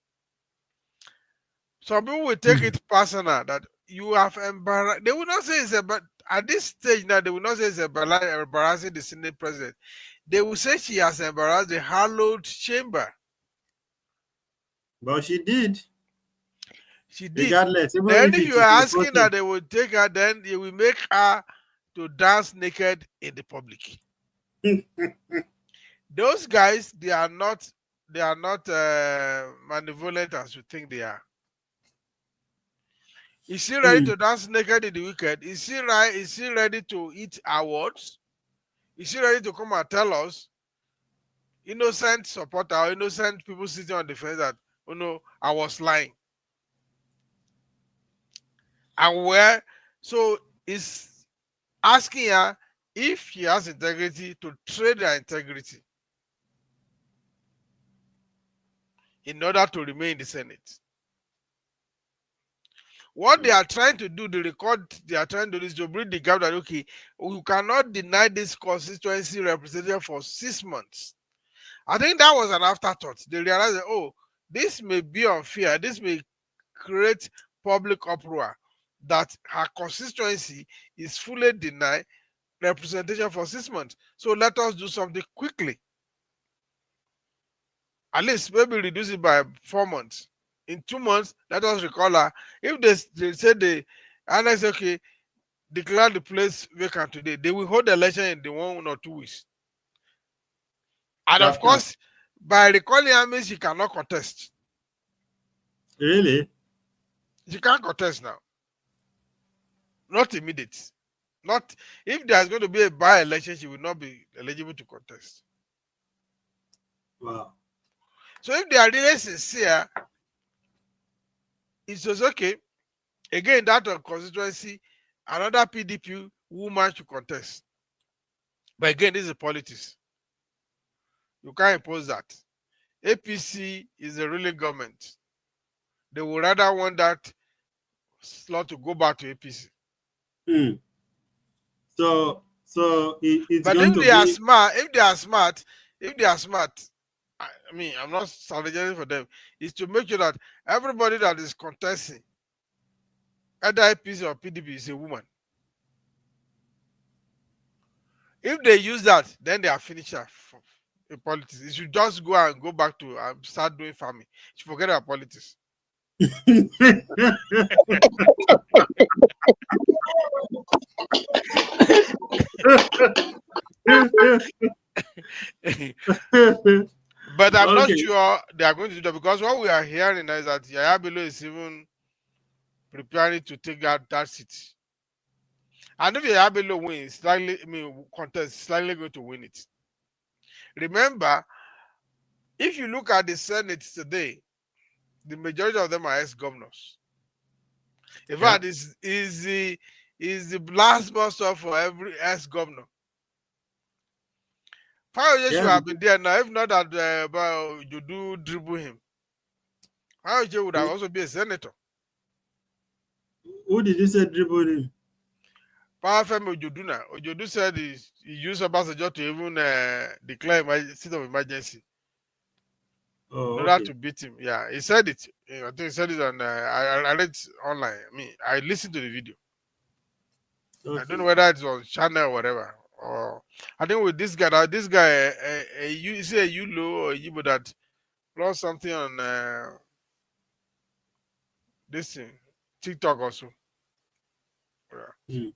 Some people will take it personal that you have embarrassed. They will not say it's but at this stage now, they will not say it's embarrassing the Senate president. They will say she has embarrassed the hallowed chamber. But she did. She did. Regardless, Then if you are asking that they will take her, then they will make her to dance naked in the public. Those guys, they are not malevolent as you think they are. Is he ready to dance naked in the weekend? Is he right? Is he ready to eat awards? Is he ready to come and tell us, innocent supporter or innocent people sitting on the fence, that, oh no, I was lying? And where? So is asking her if she has integrity to trade her integrity in order to remain in the Senate. What they are trying to do, the record they are trying to do is to bridge the gap that, okay, you cannot deny this constituency representation for 6 months. I think that was an afterthought. They realized that, oh, this may be unfair. This may create public uproar that her constituency is fully denied representation for 6 months. So let us do something quickly. At least maybe reduce it by 4 months. In 2 months, let us recall her. If they say the annex, okay, declare the place vacant today, they will hold the election in the 1 or 2 weeks. And of course, by recalling her means she cannot contest. Really? She can't contest now. Not immediate. Not if there's going to be a by-election, she will not be eligible to contest. Wow. So if they are really sincere, it was okay. Again, that constituency, another PDP woman should contest. But again, this is politics. You can't impose that. APC is the ruling government. They would rather want that slot to go back to APC. So it's but going if to they be... are smart, I mean, I'm not strategizing for them. Is to make sure that everybody that is contesting, either APC or PDP, is a woman. If they use that, then they are finished in politics. You should just go back to start doing farming. You should forget about politics. But I'm not sure they are going to do that, because what we are hearing is that Yaya Bello is even preparing to take that seat. And if Yabelo wins, contest, slightly going to win it. Remember, if you look at the Senate today, the majority of them are ex-governors. In fact, is the last bus stop for every ex-governor. How should have been there now, if not that you do dribble him. How would have also be a senator. Who did you say dribbled him? Powerful Ojoduna. Ojodu said he used Obasanjo to even declare state of emergency in order to beat him. Yeah, he said it. I think he said it on. I read it online. I listened to the video. I don't know whether it's on channel or whatever. Or I think with this guy, you say a Yulo or Yibo that lost something on this thing, TikTok also. Yeah.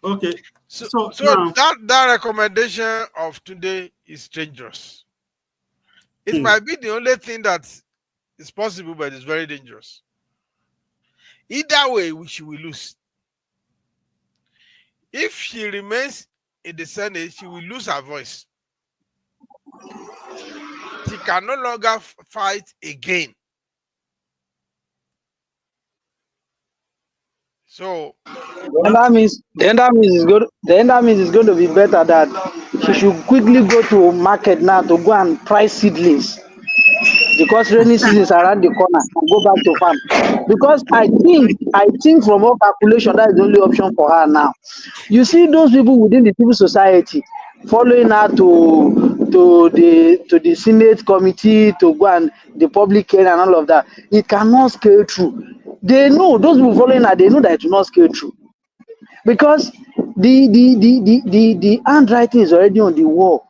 Okay. So that recommendation of today is dangerous. It might be the only thing that is possible, but it's very dangerous. Either way, she will lose. If she remains in the Senate, she will lose her voice. She can no longer fight again. So then that means it's going to be better that she should quickly go to market now to go and price seedlings, because rainy season is around the corner, and go back to farm. Because I think from all calculation, that is the only option for her now. You see those people within the civil society following her to the Senate committee to go and the public hearing and all of that. It cannot scale through. They know, those people following her, they know that it will not scale through, because the handwriting is already on the wall.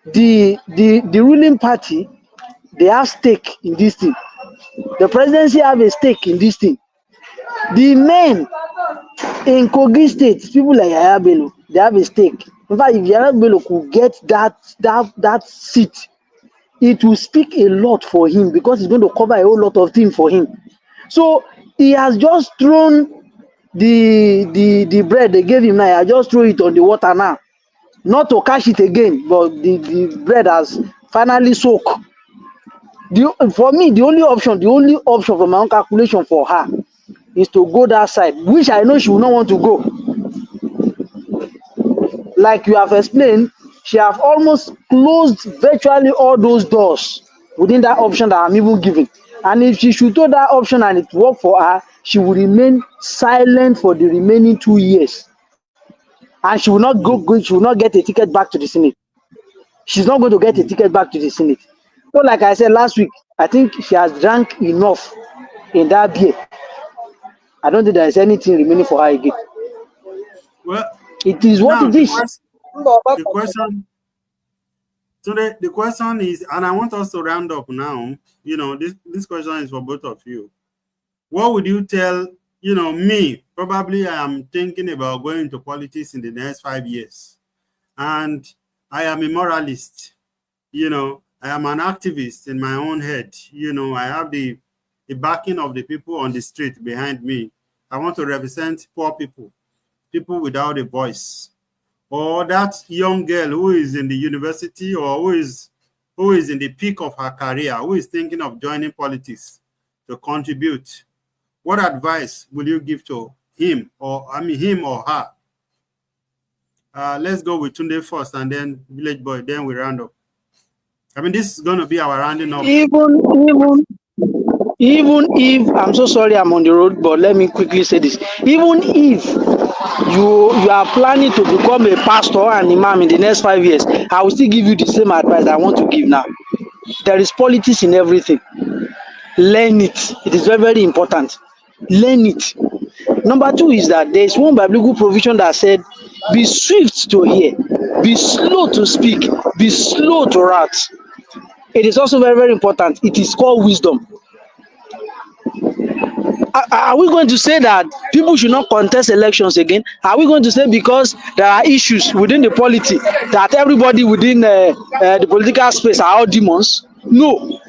The ruling party, they have stake in this thing. The presidency have a stake in this thing. The men in Kogi State, people like Yahaya Bello, they have a stake. In fact, if Yahaya Bello could get that seat, it will speak a lot for him, because it's going to cover a whole lot of things for him. So he has just thrown the bread they gave him now. I just throw it on the water now, not to catch it again, but the bread has finally soaked. For me, the only option from my own calculation for her is to go that side, which I know she will not want to go. Like you have explained, she have almost closed virtually all those doors within that option that I'm even giving. And if she should do that option and it work for her, she will remain silent for the remaining 2 years. And she will not she will not get a ticket back to the Senate. She's not going to get a ticket back to the Senate. So like I said last week, I think she has drank enough in that beer. I don't think there is anything remaining for her again. Well, it is what it is. The question is, and I want us to round up now. This question is for both of you. What would you tell, me? Probably I am thinking about going into politics in the next 5 years. And I am a moralist. I am an activist in my own head. I have the backing of the people on the street behind me. I want to represent poor people without a voice. Or that young girl who is in the university, or who is in the peak of her career, who is thinking of joining politics to contribute. What advice will you give to him or her? Let's go with Tunde first, and then Village Boy, then we round up. This is going to be our rounding up. Even if, I'm so sorry I'm on the road, but let me quickly say this. Even if you are planning to become a pastor and imam in the next 5 years, I will still give you the same advice I want to give now. There is politics in everything. Learn it. It is very, very important. Learn it. Number 2 is that there is one biblical provision that said, be swift to hear, be slow to speak, be slow to wrath. It is also very, very important. It is called wisdom. Are we going to say that people should not contest elections again? Are we going to say because there are issues within the polity that everybody within the political space are all demons? No.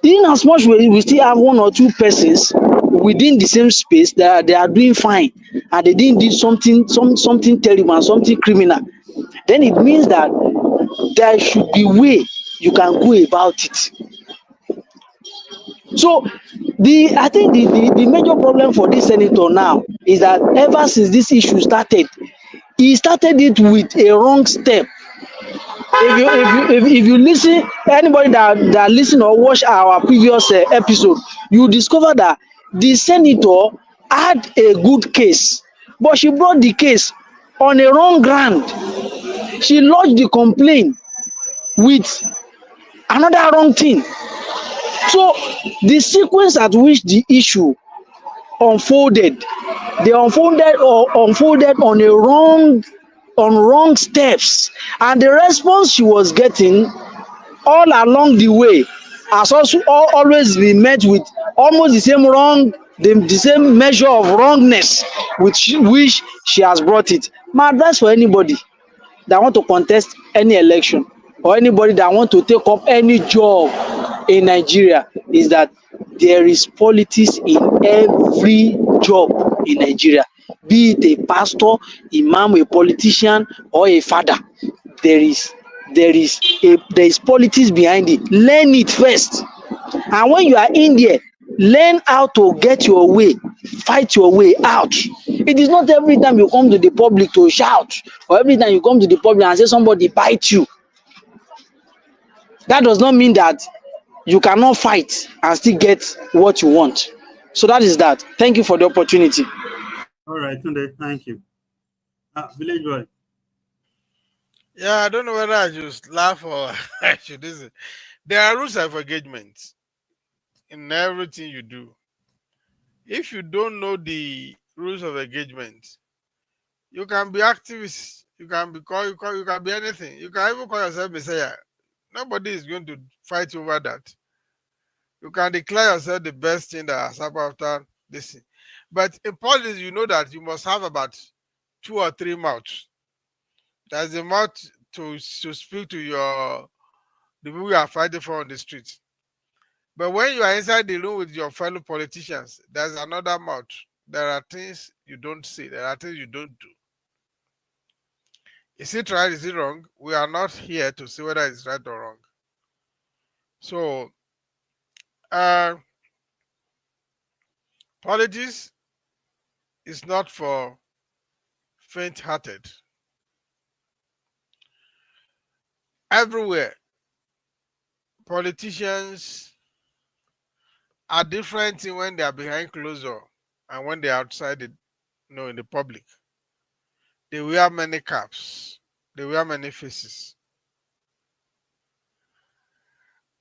In as much we still have 1 or 2 persons within the same space that they are doing fine, and they didn't do something terrible and something criminal, then it means that there should be way you can go about it. So I think the major problem for this senator now is that ever since this issue started, he started it with a wrong step. If you listen, anybody that listen or watch our previous episode, you discover that the senator had a good case, but she brought the case on a wrong ground. She lodged the complaint with another wrong thing. So the sequence at which the issue unfolded, they unfolded on wrong steps, and the response she was getting all along the way has also always been met with almost the same measure of wrongness with which she has brought it. My advice for anybody that want to contest any election, or anybody that want to take up any job in Nigeria, is that there is politics in every job in Nigeria, be it a pastor, imam, a politician, or a father. There is politics behind it. Learn it first, and when you are in there, learn how to get your way, fight your way out. It is not every time you come to the public to shout, or every time you come to the public and say somebody bite you. That does not mean that you cannot fight and still get what you want. So that is that. Thank you for the opportunity. All right, Tunde, thank you. Village boy. Yeah, I don't know whether I should laugh or I should listen. There are rules of engagement in everything you do. If you don't know the rules of engagement, you can be activist, you can be you can be anything. You can even call yourself Messiah. Nobody is going to fight you over that. You can declare yourself the best thing that has happened after this thing. But in politics, you know that you must have about 2 or 3 mouths. There's a mouth to speak to the people you are fighting for on the street. But when you are inside the room with your fellow politicians, there's another mouth. There are things you don't say. There are things you don't do. Is it right? Is it wrong? We are not here to see whether it's right or wrong. So, politics is not for faint-hearted. Everywhere, politicians are different when they are behind closed door and when they are outside, in the public. They wear many caps. They wear many faces.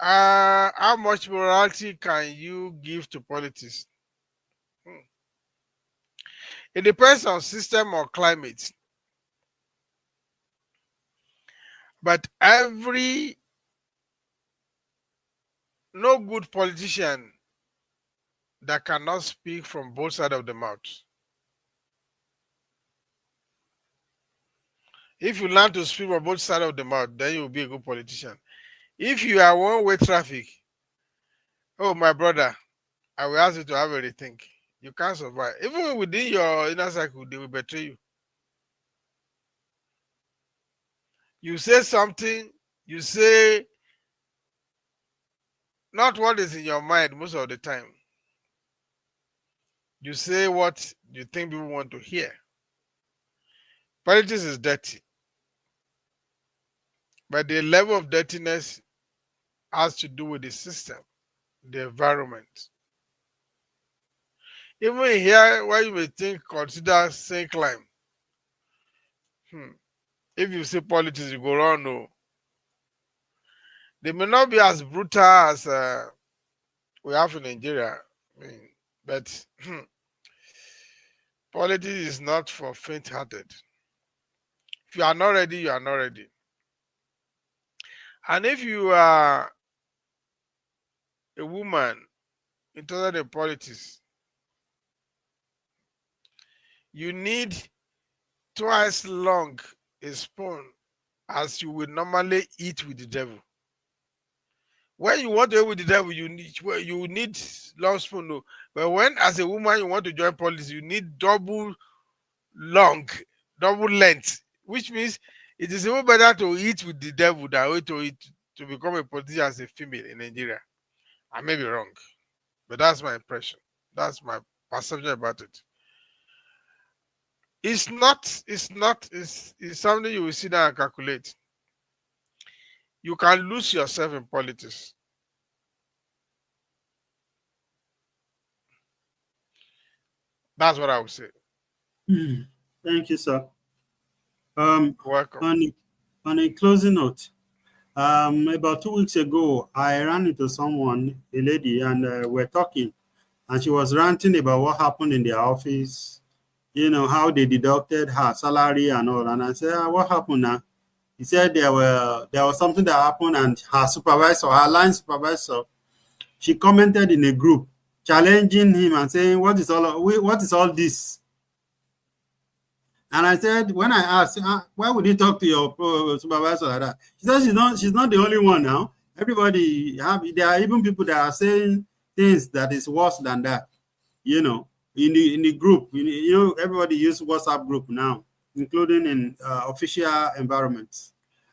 How much morality can you give to politics? It depends on system or climate. But no good politician that cannot speak from both sides of the mouth. If you learn to speak from both sides of the mouth, then you will be a good politician. If you are one-way traffic, oh, my brother, I will ask you to have a rethink. You can't survive. Even within your inner circle, they will betray you. You say something, you say not what is in your mind most of the time. You say what you think people want to hear. Politics is dirty. But the level of dirtiness has to do with the system, the environment. Even here, where you may consider same climb. If you say politics, you go wrong. No. They may not be as brutal as we have in Nigeria. But politics is not for faint-hearted. If you are not ready, you are not ready. And if you are a woman interested in politics, you need twice long a spoon as you would normally eat with the devil. When you want to eat with the devil, you need long spoon. No. But when, as a woman, you want to join politics, you need double long, double length, which means it is even better to eat with the devil than to become a politician as a female in Nigeria. I may be wrong, but that's my impression. That's my perception about it. It's something you will sit down and calculate. You can lose yourself in politics. That's what I would say. Thank you, sir. Welcome. On a closing note, about 2 weeks ago, I ran into someone, a lady, and we're talking, and she was ranting about what happened in their office, how they deducted her salary and all. And I said, what happened now? He said there was something that happened, and her line supervisor, she commented in a group challenging him and saying, what is all this? And I said, when I asked, why would you talk to your supervisor like that? She said she's not the only one now. Everybody there are even people that are saying things that is worse than that, in the group. Everybody use WhatsApp group now, including in official environments.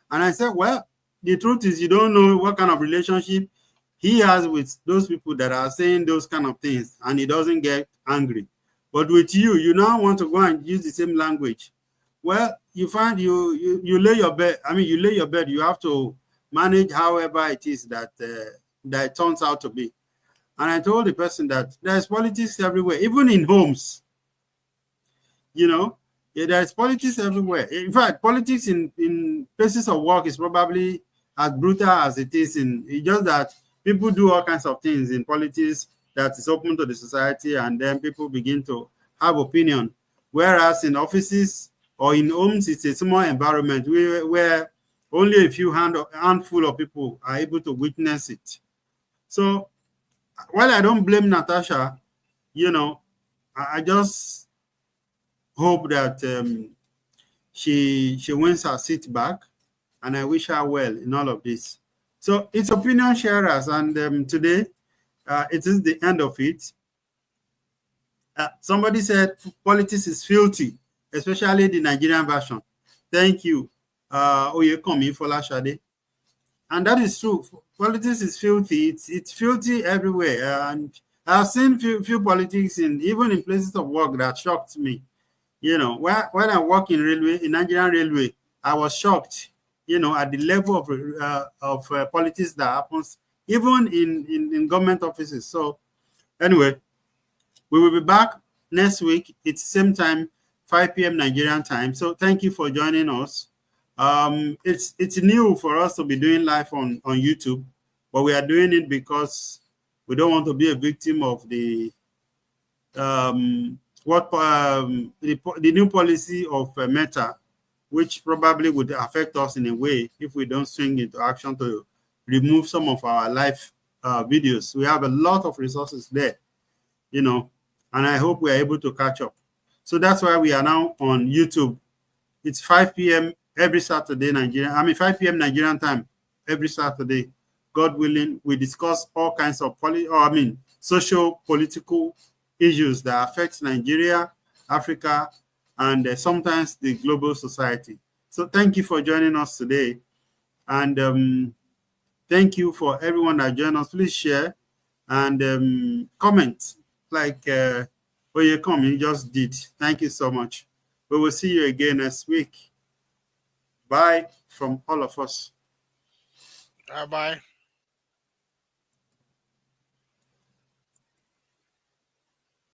And I said, well, the truth is you don't know what kind of relationship he has with those people that are saying those kind of things, and he doesn't get angry. But with you now want to go and use the same language. Well, you find you lay your bed. You lay your bed. You have to manage however it is that it turns out to be. And I told the person that there's politics everywhere, even in homes. There's politics everywhere. In fact, politics in places of work is probably as brutal as it is it's just that people do all kinds of things in politics that is open to the society, and then people begin to have opinion. Whereas in offices or in homes, it's a small environment where only a few handful of people are able to witness it. So while I don't blame Natasha, I just hope that she wins her seat back, and I wish her well in all of this. So it's opinion sharers, and today it is the end of it. Somebody said politics is filthy, especially the Nigerian version. Thank you, Oyekomi Folashade. And that is true. Politics is filthy. It's filthy everywhere. And I've seen few politics even in places of work that shocked me. When I work in Nigerian railway, I was shocked. At the level of politics that happens, even in government offices. So, anyway, we will be back next week. It's same time, 5 p.m. Nigerian time. So, thank you for joining us. It's new for us to be doing live on YouTube, but we are doing it because we don't want to be a victim of the new policy of Meta, which probably would affect us in a way if we don't swing into action to remove some of our live videos. We have a lot of resources there, and I hope we are able to catch up. So that's why we are now on YouTube. It's 5 p.m. every Saturday, 5 p.m. Nigerian time every Saturday. God willing, we discuss all kinds of social, political issues that affect Nigeria, Africa, and sometimes the global society. So thank you for joining us today. And thank you for everyone that joined us. Please share and comment like Oyekomi just did. Thank you so much. We will see you again next week. Bye from all of us. Bye.